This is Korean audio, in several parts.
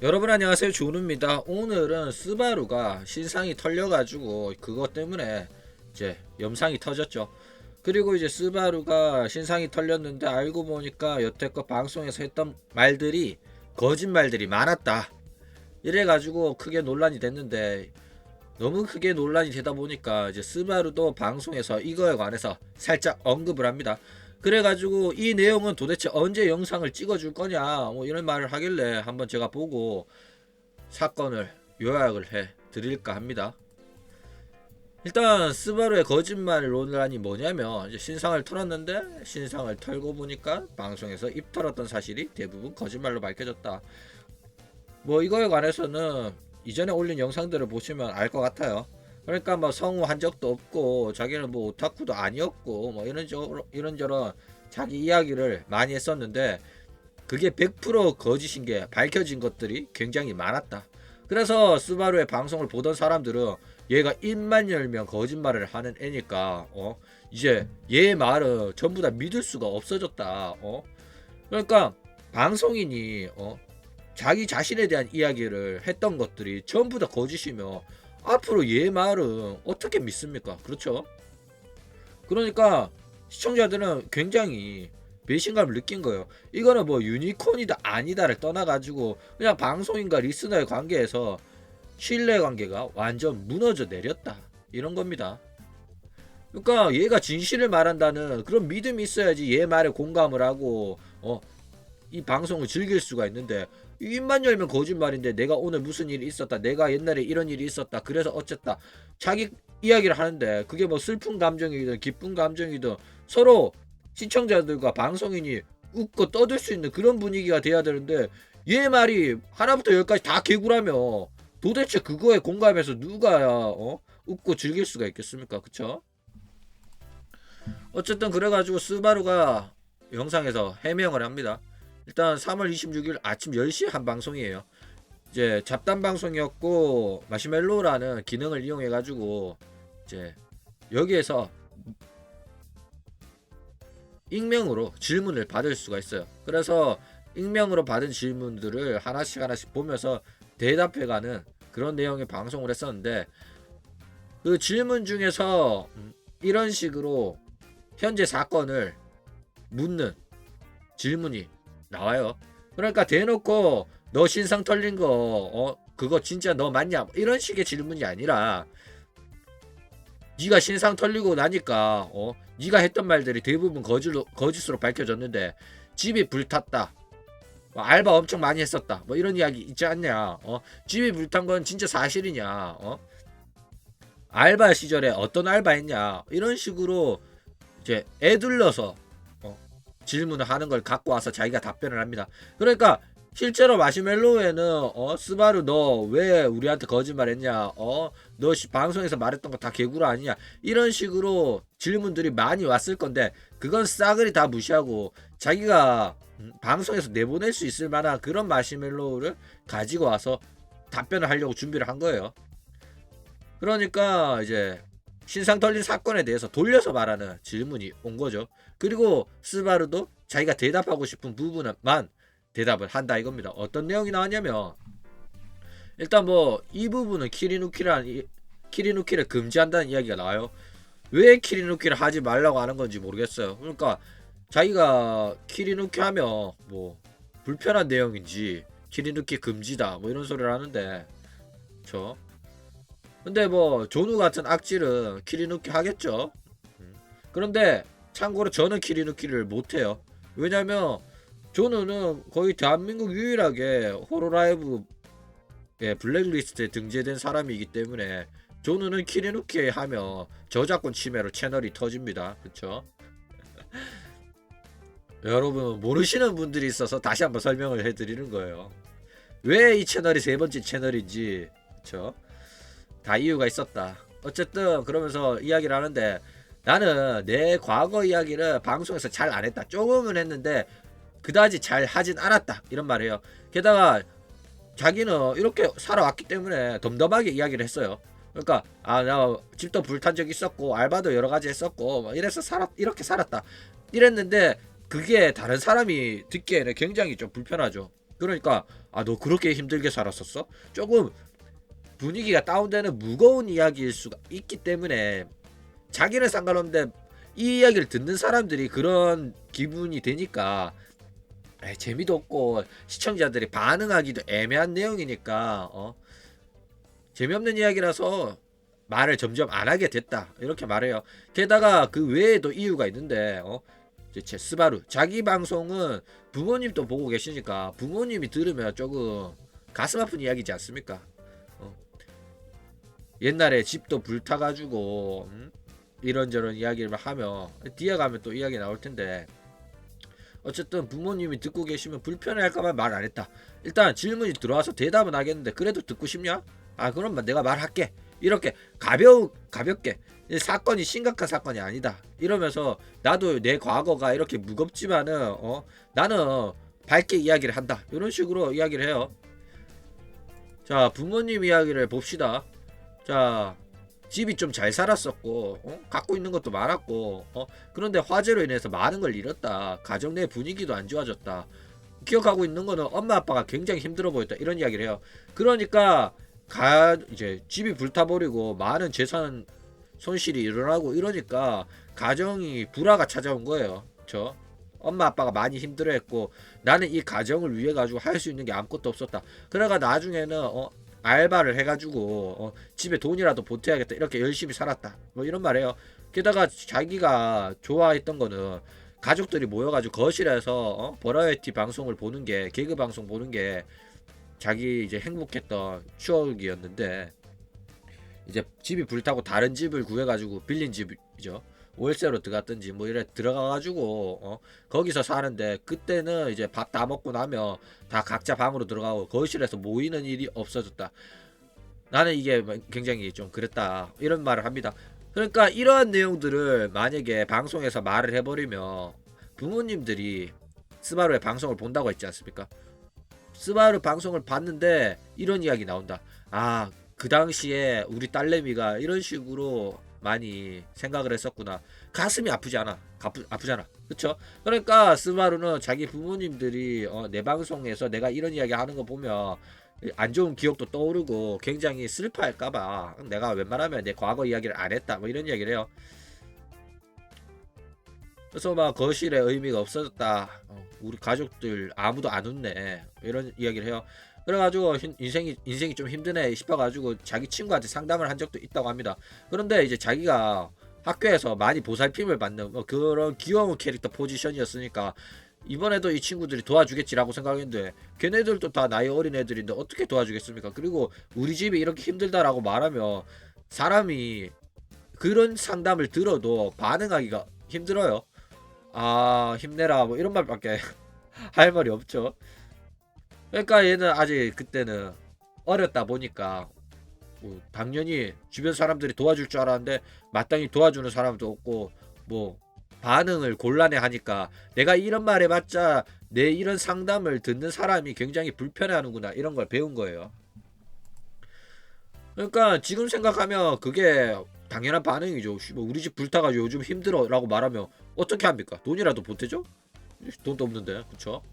여러분 안녕하세요, 준우입니다. 오늘은 스바루가 신상이 털려가지고 그것 때문에 이제 염상이 터졌죠. 그리고 이제 스바루가 신상이 털렸는데 알고 보니까 여태껏 방송에서 했던 말들이 거짓말들이 많았다, 이래가지고 크게 논란이 됐는데, 너무 크게 논란이 되다 보니까 이제 스바루도 방송에서 이거에 관해서 살짝 언급을 합니다. 그래가지고 이 내용은 도대체 언제 영상을 찍어줄 거냐 뭐 이런 말을 하길래 한번 제가 보고 사건을 요약을 해 드릴까 합니다. 일단 스바루의 거짓말 논란이 뭐냐면, 이제 신상을 털었는데 신상을 털고 보니까 방송에서 입 털었던 사실이 대부분 거짓말로 밝혀졌다. 뭐 이거에 관해서는 이전에 올린 영상들을 보시면 알 것 같아요. 그러니까 뭐 성우한 적도 없고 자기는 뭐 오타쿠도 아니었고 뭐 이런저런 자기 이야기를 많이 했었는데, 그게 100% 거짓인 게 밝혀진 것들이 굉장히 많았다. 그래서 스바루의 방송을 보던 사람들은 얘가 입만 열면 거짓말을 하는 애니까 이제 얘 말은 전부 다 믿을 수가 없어졌다. 그러니까 방송인이 자기 자신에 대한 이야기를 했던 것들이 전부 다 거짓이며 앞으로 얘 말은 어떻게 믿습니까? 그렇죠? 그러니까 시청자들은 굉장히 배신감을 느낀 거예요. 이거는 뭐 유니콘이다 아니다를 떠나가지고 그냥 방송인과 리스너의 관계에서 신뢰 관계가 완전 무너져 내렸다, 이런 겁니다. 그러니까 얘가 진실을 말한다는 그런 믿음이 있어야지 얘 말에 공감을 하고 이 방송을 즐길 수가 있는데, 입만 열면 거짓말인데 내가 오늘 무슨 일이 있었다, 내가 옛날에 이런 일이 있었다, 그래서 어쨌다, 자기 이야기를 하는데 그게 뭐 슬픈 감정이든 기쁜 감정이든 서로 시청자들과 방송인이 웃고 떠들 수 있는 그런 분위기가 돼야 되는데, 얘 말이 하나부터 열까지 다 개구라며 도대체 그거에 공감해서 누가 웃고 즐길 수가 있겠습니까? 그쵸? 어쨌든 그래가지고 스바루가 영상에서 해명을 합니다. 일단 3월 26일 아침 10시에 한 방송이에요. 이제 잡담 방송이었고 마시멜로라는 기능을 이용해 가지고 이제 여기에서 익명으로 질문을 받을 수가 있어요. 그래서 익명으로 받은 질문들을 하나씩 보면서 대답해가는 그런 내용의 방송을 했었는데, 그 질문 중에서 이런 식으로 현재 사건을 묻는 질문이 나와요. 그러니까 대놓고 너 신상 털린 거 그거 진짜 너 맞냐 이런 식의 질문이 아니라, 네가 신상 털리고 나니까 네가 했던 말들이 대부분 거짓으로 밝혀졌는데 집이 불탔다, 뭐 알바 엄청 많이 했었다, 뭐 이런 이야기 있지 않냐, 집이 불탄 건 진짜 사실이냐, 알바 시절에 어떤 알바 했냐, 이런 식으로 이제 애둘러서 질문을 하는 걸 갖고 와서 자기가 답변을 합니다. 그러니까 실제로 마시멜로에는 스바루 너 왜 우리한테 거짓말했냐, 너 방송에서 말했던 거 다 개구라 아니냐, 이런 식으로 질문들이 많이 왔을 건데 그건 싸그리 다 무시하고 자기가 방송에서 내보낼 수 있을 만한 그런 마시멜로를 가지고 와서 답변을 하려고 준비를 한 거예요. 그러니까 이제 신상 털린 사건에 대해서 돌려서 말하는 질문이 온 거죠. 그리고 스바루도 자기가 대답하고 싶은 부분만 대답을 한다 이겁니다. 어떤 내용이 나왔냐면, 일단 뭐 이 부분은 키리누키를 금지한다는 이야기가 나와요. 왜 키리누키를 하지 말라고 하는 건지 모르겠어요. 그러니까 자기가 키리누키 하면 뭐 불편한 내용인지 키리누키 금지다 뭐 이런 소리를 하는데, 저 근데 뭐 조누 같은 악질은 키리누키 하겠죠. 그런데 참고로 저는 키리누키를 못해요. 왜냐면 조누는 거의 대한민국 유일하게 호로라이브 블랙리스트에 등재된 사람이기 때문에 조누는 키리누키 하면 저작권 침해로 채널이 터집니다. 그쵸? 여러분 모르시는 분들이 있어서 다시 한번 설명을 해드리는 거예요. 왜 이 채널이 세 번째 채널인지. 그쵸? 다 이유가 있었다. 어쨌든 그러면서 이야기를 하는데, 나는 내 과거 이야기를 방송에서 잘 안 했다, 조금은 했는데 그다지 잘 하진 않았다, 이런 말이에요. 게다가 자기는 이렇게 살아왔기 때문에 덤덤하게 이야기를 했어요. 그러니까 나 집도 불탄 적 있었고 알바도 여러 가지 했었고 뭐 이래서 이렇게 살았다 이랬는데, 그게 다른 사람이 듣기에는 굉장히 좀 불편하죠. 그러니까 아 너 그렇게 힘들게 살았었어? 조금 분위기가 다운되는 무거운 이야기일 수가 있기 때문에 자기는 상관없는데 이 이야기를 듣는 사람들이 그런 기분이 되니까 재미도 없고 시청자들이 반응하기도 애매한 내용이니까 재미없는 이야기라서 말을 점점 안 하게 됐다 이렇게 말해요. 게다가 그 외에도 이유가 있는데 제 스바루 자기 방송은 부모님도 보고 계시니까 부모님이 들으면 조금 가슴 아픈 이야기지 않습니까? 어, 옛날에 집도 불타가지고 이런저런 이야기를 하면 뒤에 가면 또 이야기 나올 텐데 어쨌든 부모님이 듣고 계시면 불편해할까봐 말 안 했다. 일단 질문이 들어와서 대답은 하겠는데 그래도 듣고 싶냐? 아 그럼 내가 말할게. 이렇게 가볍게 사건이 심각한 사건이 아니다. 이러면서 나도 내 과거가 이렇게 무겁지만은 나는 밝게 이야기를 한다. 이런 식으로 이야기를 해요. 자 부모님 이야기를 봅시다. 자 집이 좀 잘 살았었고 갖고 있는 것도 많았고 그런데 화재로 인해서 많은 걸 잃었다. 가정 내 분위기도 안 좋아졌다. 기억하고 있는 거는 엄마 아빠가 굉장히 힘들어 보였다. 이런 이야기를 해요. 그러니까 이제 집이 불타버리고 많은 재산 손실이 일어나고 이러니까 가정이 불화가 찾아온 거예요. 저 엄마 아빠가 많이 힘들어했고 나는 이 가정을 위해 가지고 할 수 있는 게 아무것도 없었다. 그래가 나중에는 알바를 해가지고 집에 돈이라도 보태야겠다 이렇게 열심히 살았다 뭐 이런 말이에요. 게다가 자기가 좋아했던 거는 가족들이 모여가지고 거실에서 버라이어티 방송을 보는 게 개그 방송 보는 게 자기 이제 행복했던 추억이었는데 이제 집이 불타고 다른 집을 구해가지고 빌린 집이죠. 월세로 들어갔든지 뭐 이래 들어가가지고 거기서 사는데 그때는 이제 밥 다 먹고 나면 다 각자 방으로 들어가고 거실에서 모이는 일이 없어졌다. 나는 이게 굉장히 좀 그랬다 이런 말을 합니다. 그러니까 이러한 내용들을 만약에 방송에서 말을 해버리면 부모님들이 스바루의 방송을 본다고 했지 않습니까? 스바루 방송을 봤는데 이런 이야기 나온다. 아 그 당시에 우리 딸내미가 이런 식으로 많이 생각을 했었구나. 가슴이 아프지 않아. 아프잖아. 그쵸? 그러니까 스바루는 자기 부모님들이 내 방송에서 내가 이런 이야기 하는 거 보면 안 좋은 기억도 떠오르고 굉장히 슬퍼할까봐 내가 웬만하면 내 과거 이야기를 안 했다. 뭐 이런 이야기를 해요. 그래서 막 거실에 의미가 없어졌다. 우리 가족들 아무도 안 웃네. 이런 이야기를 해요. 그래가지고 인생이 좀 힘드네 싶어가지고 자기 친구한테 상담을 한 적도 있다고 합니다. 그런데 이제 자기가 학교에서 많이 보살핌을 받는 뭐 그런 귀여운 캐릭터 포지션이었으니까 이번에도 이 친구들이 도와주겠지라고 생각했는데 걔네들도 다 나이 어린 애들인데 어떻게 도와주겠습니까? 그리고 우리 집이 이렇게 힘들다라고 말하면 사람이 그런 상담을 들어도 반응하기가 힘들어요. 아 힘내라 뭐 이런 말밖에 할 말이 없죠. 그러니까 얘는 아직 그때는 어렸다 보니까 뭐 당연히 주변 사람들이 도와줄 줄 알았는데 마땅히 도와주는 사람도 없고 뭐 반응을 곤란해 하니까 내가 이런 말 해봤자 내 이런 상담을 듣는 사람이 굉장히 불편해하는구나 이런 걸 배운 거예요. 그러니까 지금 생각하면 그게 당연한 반응이죠. 뭐 우리 집 불타가지고 요즘 힘들어라고 말하면 어떻게 합니까? 돈이라도 보태죠? 돈도 없는데 그쵸?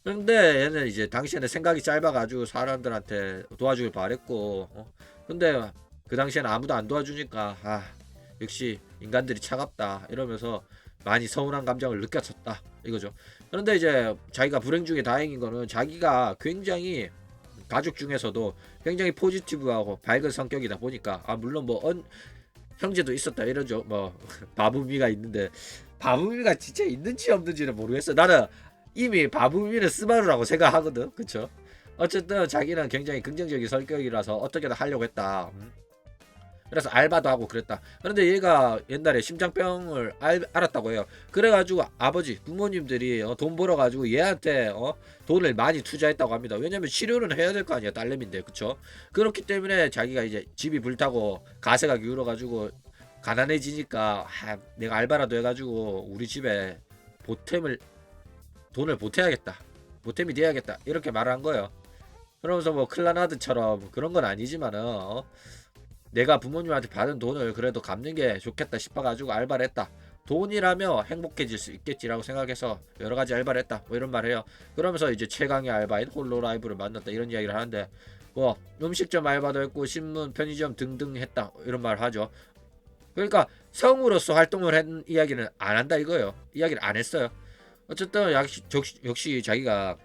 근데 얘는 이제 당시에는 생각이 짧아가지고 사람들한테 도와주길 바랬고 근데 그 당시에는 아무도 안 도와주니까 역시 인간들이 차갑다 이러면서 많이 서운한 감정을 느꼈었다 이거죠. 그런데 이제 자기가 불행 중에 다행인 거는 자기가 굉장히 가족 중에서도 굉장히 포지티브하고 밝은 성격이다 보니까 물론 뭐 형제도 있었다 이러죠. 뭐 바부미가 있는데 바부미가 진짜 있는지 없는지는 모르겠어. 나는 이미 바부미는 스바루라고 생각하거든. 그쵸? 어쨌든 자기는 굉장히 긍정적인 성격이라서 어떻게든 하려고 했다. 그래서 알바도 하고 그랬다. 그런데 얘가 옛날에 심장병을 알았다고 해요. 그래가지고 아버지 부모님들이 돈 벌어가지고 얘한테 돈을 많이 투자했다고 합니다. 왜냐면 치료는 해야 될 거 아니야 딸내미인데 그쵸? 그렇기 때문에 자기가 이제 집이 불타고 가세가 기울어가지고 가난해지니까 내가 알바라도 해가지고 우리 집에 돈을 보태야겠다. 보탬이 돼야겠다. 이렇게 말을 한 거예요. 그러면서 뭐 클라나드처럼 그런 건 아니지만은 내가 부모님한테 받은 돈을 그래도 갚는 게 좋겠다 싶어가지고 알바를 했다. 돈이라며 행복해질 수 있겠지라고 생각해서 여러 가지 알바를 했다. 뭐 이런 말을 해요. 그러면서 이제 최강의 알바인 홀로라이브를 만났다 이런 이야기를 하는데 뭐 음식점 알바도 했고 신문, 편의점 등등 했다 이런 말을 하죠. 그러니까 성우로서 활동을 한 이야기는 안 한다 이거예요. 이야기를 안 했어요. 어쨌든 역시 자기가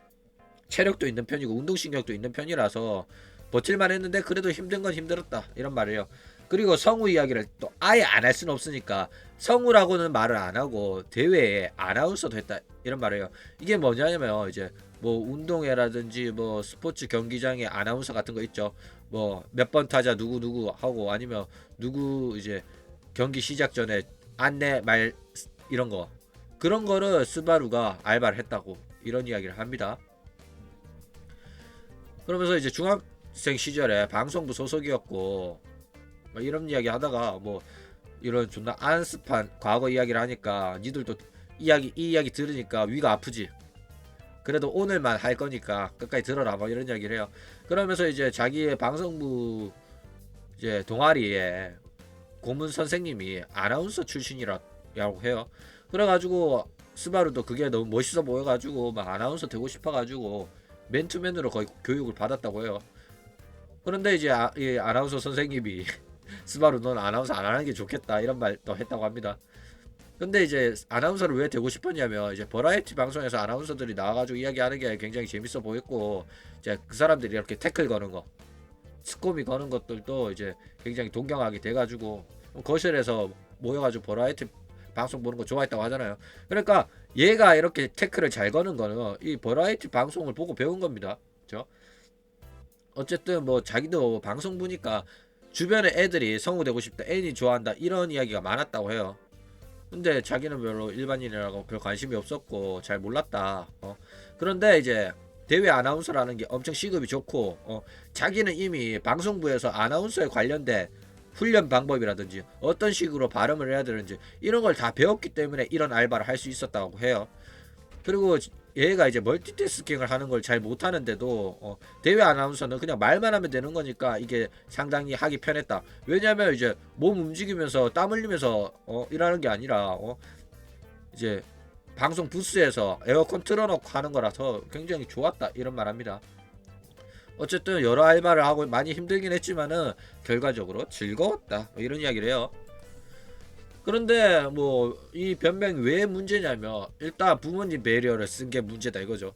체력도 있는 편이고 운동신경도 있는 편이라서 버틸만 했는데 그래도 힘든 건 힘들었다 이런 말이에요. 그리고 성우 이야기를 또 아예 안 할 수는 없으니까 성우라고는 말을 안 하고 대회에 아나운서도 했다 이런 말이에요. 이게 뭐냐면 이제 뭐 운동회라든지 뭐 스포츠 경기장에 아나운서 같은 거 있죠. 뭐 몇 번 타자 누구 하고 아니면 누구 이제 경기 시작 전에 안내 말 이런 거 그런 거를 스바루가 알바를 했다고 이런 이야기를 합니다. 그러면서 이제 중학생 시절에 방송부 소속이었고 뭐 이런 이야기 하다가 뭐 이런 존나 안습한 과거 이야기를 하니까 니들도 이 이야기 들으니까 위가 아프지. 그래도 오늘만 할 거니까 끝까지 들어라 뭐 이런 이야기를 해요. 그러면서 이제 자기의 방송부 이제 동아리에 고문 선생님이 아나운서 출신이라고 해요. 그래가지고 스바루도 그게 너무 멋있어 보여가지고 막 아나운서 되고 싶어가지고 맨투맨으로 거의 교육을 받았다고 해요. 그런데 이제 이 아나운서 선생님이 스바루 넌 아나운서 안 하는 게 좋겠다 이런 말도 했다고 합니다. 근데 이제 아나운서를 왜 되고 싶었냐면 이제 버라이어티 방송에서 아나운서들이 나와가지고 이야기하는 게 굉장히 재밌어 보였고 이제 그 사람들이 이렇게 태클 거는 거 스코미 거는 것들도 이제 굉장히 동경하게 돼가지고 거실에서 모여가지고 버라이어티 방송 보는 거 좋아했다고 하잖아요. 그러니까 얘가 이렇게 태클을 잘 거는 거는 이 버라이어티 방송을 보고 배운 겁니다. 그렇죠? 어쨌든 뭐 자기도 방송 보니까 주변에 애들이 성우 되고 싶다, 애니 좋아한다 이런 이야기가 많았다고 해요. 근데 자기는 별로 일반인이라고 별 관심이 없었고 잘 몰랐다. 그런데 이제 대외 아나운서라는 게 엄청 시급이 좋고 자기는 이미 방송부에서 아나운서에 관련된 훈련 방법이라든지 어떤 식으로 발음을 해야 되는지 이런 걸 다 배웠기 때문에 이런 알바를 할 수 있었다고 해요. 그리고 얘가 이제 멀티태스킹을 하는 걸 잘 못하는데도 대외 아나운서는 그냥 말만 하면 되는 거니까 이게 상당히 하기 편했다. 왜냐면 이제 몸 움직이면서 땀 흘리면서 일하는 게 아니라 이제 방송 부스에서 에어컨 틀어놓고 하는 거라서 굉장히 좋았다 이런 말합니다. 어쨌든 여러 알바를 하고 많이 힘들긴 했지만은 결과적으로 즐거웠다 뭐 이런 이야기를 해요. 그런데 뭐 이 변명이 왜 문제냐면 일단 부모님 배려를 쓴 게 문제다 이거죠.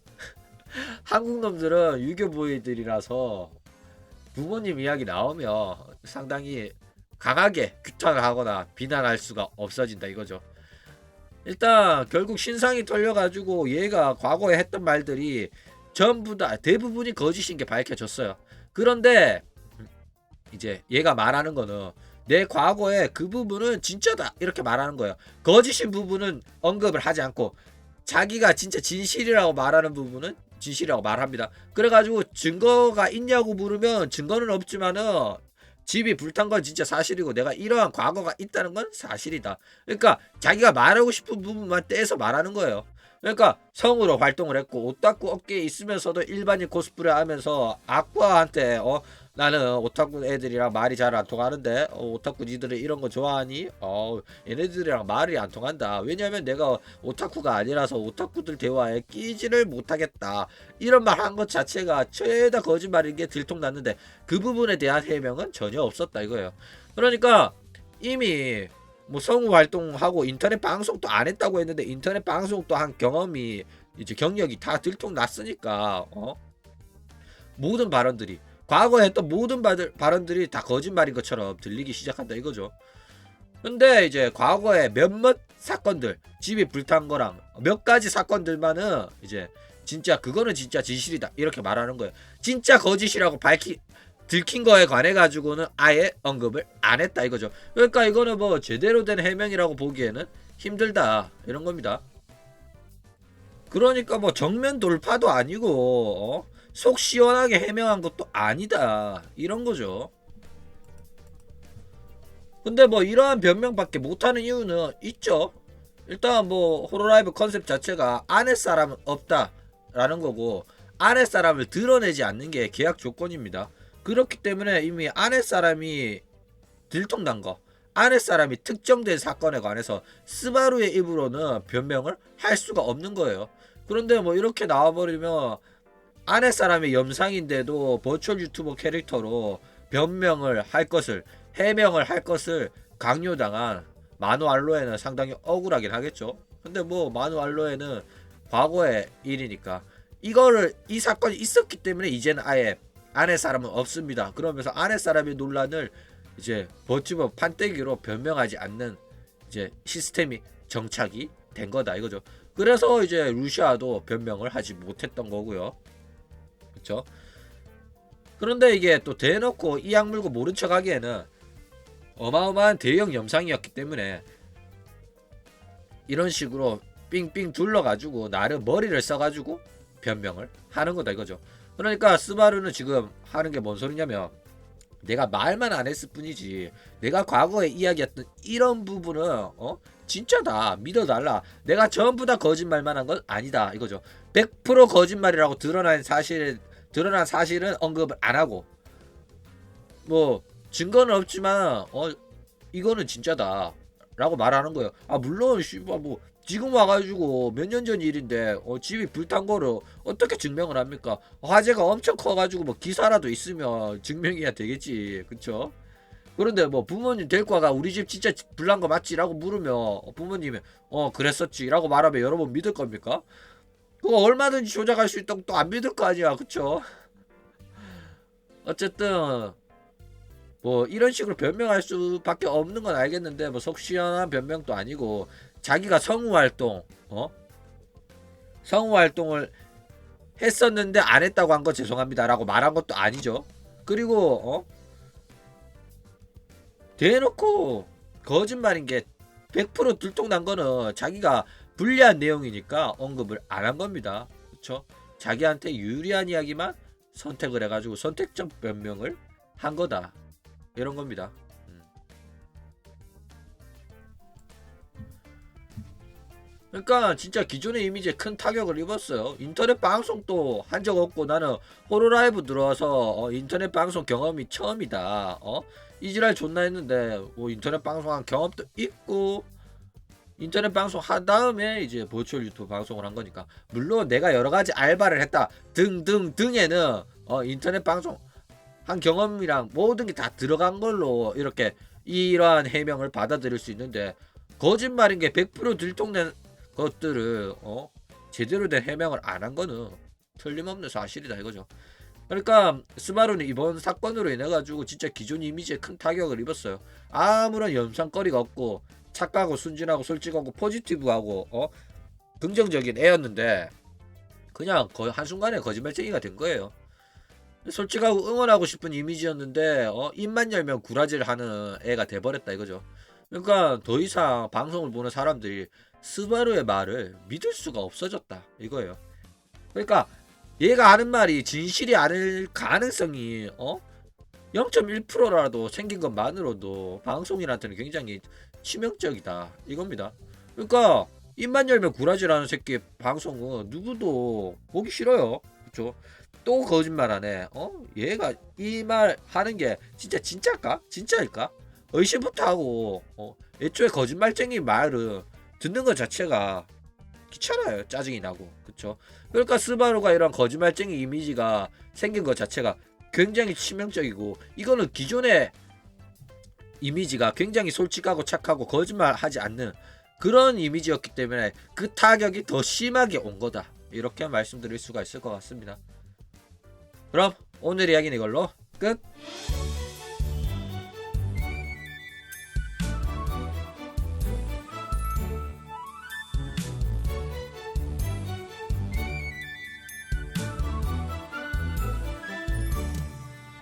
한국 놈들은 유교부이들이라서 부모님 이야기 나오면 상당히 강하게 규탄을 하거나 비난할 수가 없어진다 이거죠. 일단 결국 신상이 털려가지고 얘가 과거에 했던 말들이 전부 다 대부분이 거짓인 게 밝혀졌어요. 그런데 이제 얘가 말하는 거는 내 과거에 그 부분은 진짜다 이렇게 말하는 거예요. 거짓인 부분은 언급을 하지 않고 자기가 진짜 진실이라고 말하는 부분은 진실이라고 말합니다. 그래가지고 증거가 있냐고 물으면 증거는 없지만은 집이 불탄 건 진짜 사실이고 내가 이러한 과거가 있다는 건 사실이다. 그러니까 자기가 말하고 싶은 부분만 떼서 말하는 거예요. 그러니까 성우로 활동을 했고 오타쿠 업계에 있으면서도 일반인 코스프레 하면서 아쿠아한테 나는 오타쿠 애들이랑 말이 잘 안 통하는데 오타쿠 니들이 이런 거 좋아하니? 얘네들이랑 말이 안 통한다. 왜냐면 내가 오타쿠가 아니라서 오타쿠들 대화에 끼지를 못하겠다. 이런 말 한 것 자체가 최다 거짓말인 게 들통났는데 그 부분에 대한 해명은 전혀 없었다 이거예요. 그러니까 이미 뭐 성우 활동하고 인터넷 방송도 안 했다고 했는데 인터넷 방송도 한 경험이 이제 경력이 다 들통났으니까 모든 발언들이 과거에 했던 모든 발언들이 다 거짓말인 것처럼 들리기 시작한다 이거죠. 근데 이제 과거에 몇몇 사건들 집이 불탄 거랑 몇 가지 사건들만은 이제 진짜 그거는 진짜 진실이다 이렇게 말하는 거예요. 진짜 거짓이라고 들킨 거에 관해 가지고는 아예 언급을 안 했다 이거죠. 그러니까 이거는 뭐 제대로 된 해명이라고 보기에는 힘들다 이런 겁니다. 그러니까 뭐 정면 돌파도 아니고 속 시원하게 해명한 것도 아니다 이런 거죠. 근데 뭐 이러한 변명밖에 못하는 이유는 있죠. 일단 뭐 호로라이브 컨셉 자체가 아내 사람은 없다라는 거고 아내 사람을 드러내지 않는 게 계약 조건입니다. 그렇기 때문에 이미 아내 사람이 들통난 거 아랫사람이 특정된 사건에 관해서 스바루의 입으로는 변명을 할 수가 없는 거예요. 그런데 뭐 이렇게 나와버리면 아랫사람의 염상인데도 버추얼 유튜버 캐릭터로 변명을 할 것을, 해명을 할 것을 강요당한 마누 알로에는 상당히 억울하긴 하겠죠. 근데 뭐 마누 알로에는 과거의 일이니까 이거를, 이 사건이 있었기 때문에 이제는 아예 아랫사람은 없습니다. 그러면서 아랫사람의 논란을 이제 버튜버 판때기로 변명하지 않는 이제 시스템이 정착이 된 거다 이거죠. 그래서 이제 루시아도 변명을 하지 못했던 거고요. 그렇죠? 그런데 이게 또 대놓고 이 약 물고 모른 척 하기에는 어마어마한 대형 염상이었기 때문에 이런 식으로 삥삥 둘러가지고 나름 머리를 써가지고 변명을 하는 거다 이거죠. 그러니까 스바루는 지금 하는 게 뭔 소리냐면, 내가 말만 안 했을 뿐이지 내가 과거에 이야기했던 이런 부분은 진짜다, 믿어달라, 내가 전부 다 거짓말만 한 건 아니다 이거죠. 100% 거짓말이라고 드러난 사실은 언급을 안 하고, 뭐 증거는 없지만 이거는 진짜다 라고 말하는 거예요. 아 물론 씨발 뭐 지금 와가지고 몇 년 전 일인데 집이 불탄 거를 어떻게 증명을 합니까? 화재가 엄청 커가지고 뭐 기사라도 있으면 증명해야 되겠지, 그쵸? 그런데 뭐 부모님 데리고 와가 우리 집 진짜 불난 거 맞지? 라고 물으면 부모님이 그랬었지 라고 말하면 여러분 믿을 겁니까? 그거 얼마든지 조작할 수 있다고 또 안 믿을 거 아니야, 그쵸? 어쨌든 뭐 이런 식으로 변명할 수밖에 없는 건 알겠는데, 뭐 속 시원한 변명도 아니고 자기가 성우활동을 했었는데 안 했다고 한 거 죄송합니다 라고 말한 것도 아니죠. 그리고 대놓고 거짓말인 게 100% 들통난 거는 자기가 불리한 내용이니까 언급을 안 한 겁니다. 그쵸? 자기한테 유리한 이야기만 선택을 해가지고 선택적 변명을 한 거다 이런 겁니다. 그러니까 진짜 기존의 이미지에 큰 타격을 입었어요. 인터넷 방송도 한 적 없고 나는 호로라이브 들어와서 인터넷 방송 경험이 처음이다. 이지랄 존나 했는데 뭐 인터넷 방송한 경험도 있고 인터넷 방송 한 다음에 이제 버추얼 유튜브 방송을 한 거니까, 물론 내가 여러 가지 알바를 했다 등등등에는 인터넷 방송 한 경험이랑 모든 게 다 들어간 걸로 이렇게 이러한 해명을 받아들일 수 있는데, 거짓말인 게 100% 들통낸 것들을 제대로 된 해명을 안 한 거는 틀림없는 사실이다 이거죠. 그러니까 스바루는 이번 사건으로 인해 가지고 진짜 기존 이미지에 큰 타격을 입었어요. 아무런 연상거리가 없고 착하고 순진하고 솔직하고 포지티브하고 긍정적인 애였는데 그냥 거의 한순간에 거짓말쟁이가 된 거예요. 솔직하고 응원하고 싶은 이미지였는데 입만 열면 구라질 하는 애가 돼버렸다 이거죠. 그러니까 더 이상 방송을 보는 사람들이 스바루의 말을 믿을 수가 없어졌다 이거예요. 그러니까 얘가 하는 말이 진실이 아닐 가능성이 0.1%라도 생긴 것만으로도 방송인한테는 굉장히 치명적이다 이겁니다. 그러니까 입만 열면 구라질하는 새끼 방송은 누구도 보기 싫어요. 그쵸? 또 거짓말하네. 얘가 이 말 하는 게 진짜일까? 진짜일까? 의심부터 하고 애초에 거짓말쟁이 말을 듣는 것 자체가 귀찮아요. 짜증이 나고. 그쵸? 그러니까 스바루가 이런 거짓말쟁이 이미지가 생긴 것 자체가 굉장히 치명적이고, 이거는 기존의 이미지가 굉장히 솔직하고 착하고 거짓말하지 않는 그런 이미지였기 때문에 그 타격이 더 심하게 온 거다 이렇게 말씀드릴 수가 있을 것 같습니다. 그럼 오늘 이야기는 이걸로 끝.